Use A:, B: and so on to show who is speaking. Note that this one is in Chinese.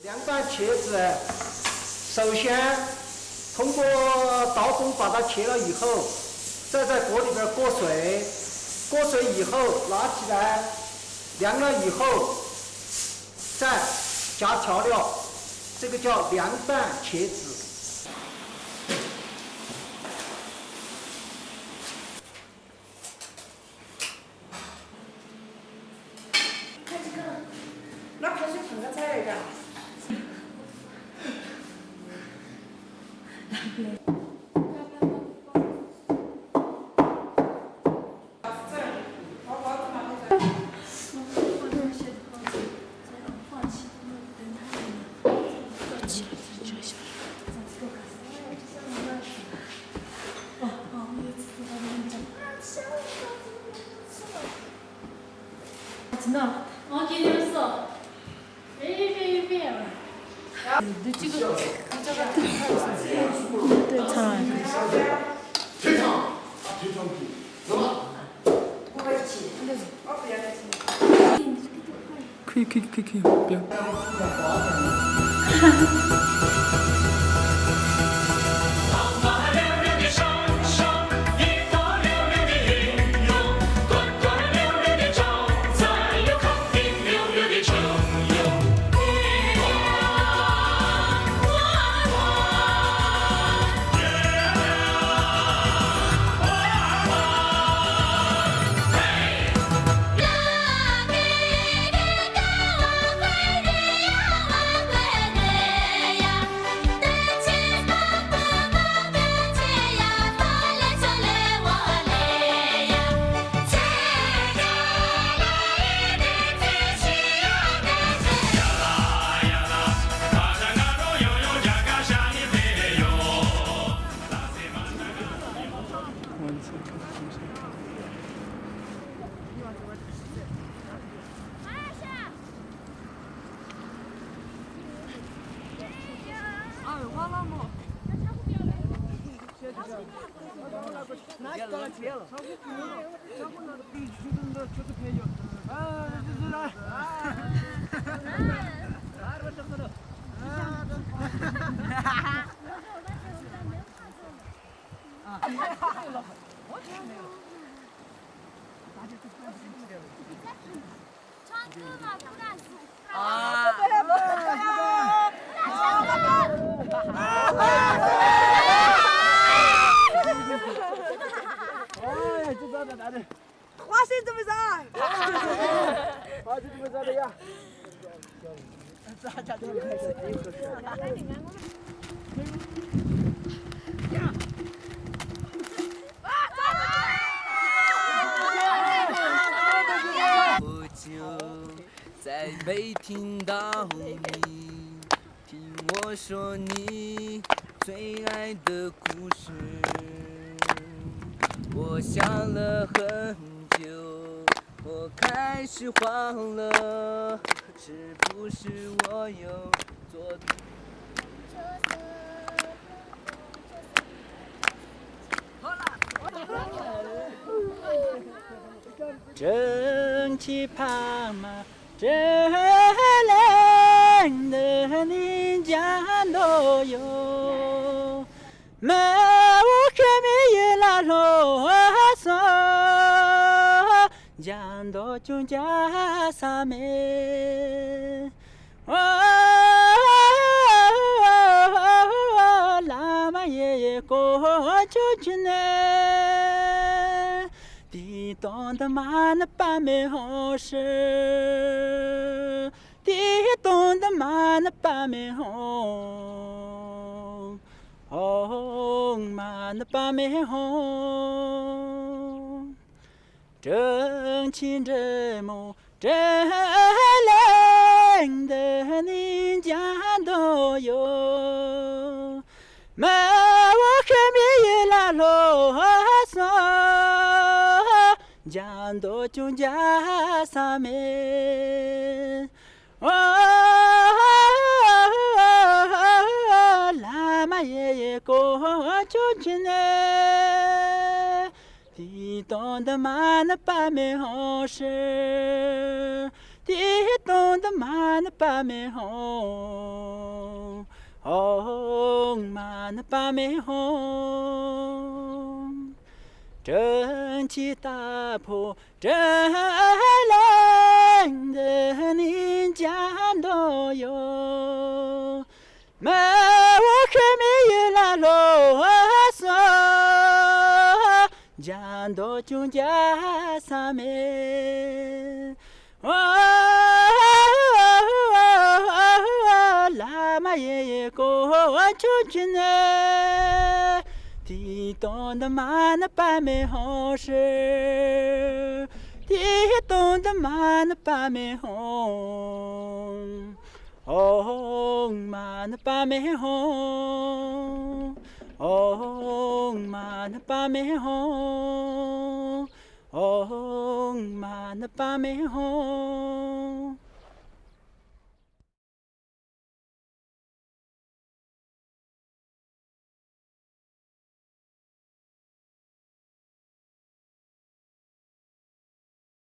A: 凉拌茄子，首先通过刀工把它切了以后，再在锅里边过水，过水以后拿起来，凉了以后再加调料，这个叫凉拌茄子。
B: 拿开水碰个菜来着。
C: 真的？我给你们说，别。你这个，对，唱。
D: 退场，退场，走吧。
E: 可以，不要。
B: 花生怎么炸？
A: 花生怎么炸的呀？
F: 我就再没听到你，听我说你最爱的故事。我想了很久，我开始慌了，是不是我又做错？
G: 蒸汽旁嘛，这冷的你家都有，没我可没有那罗嗦，讲到就家啥没，拉嘛也过就去呢。地动的嘛那把没好事，地动的嘛那把没好，哦嘛那把没好，真情真梦真冷的人家都有，没我可没有那啰嗦。讲到就家啥没，拉嘛也过就去呢，地动的嘛那把没好事，地动的嘛那把没好。红马那把面红，正气大破正蓝的人家都有，没我可没有那啰嗦，讲到中家上面。喇嘛爷爷过出去呢，地动的马那把面红是，地动的马那把面红，红马那把面红，红马那把面红。红马那把面红。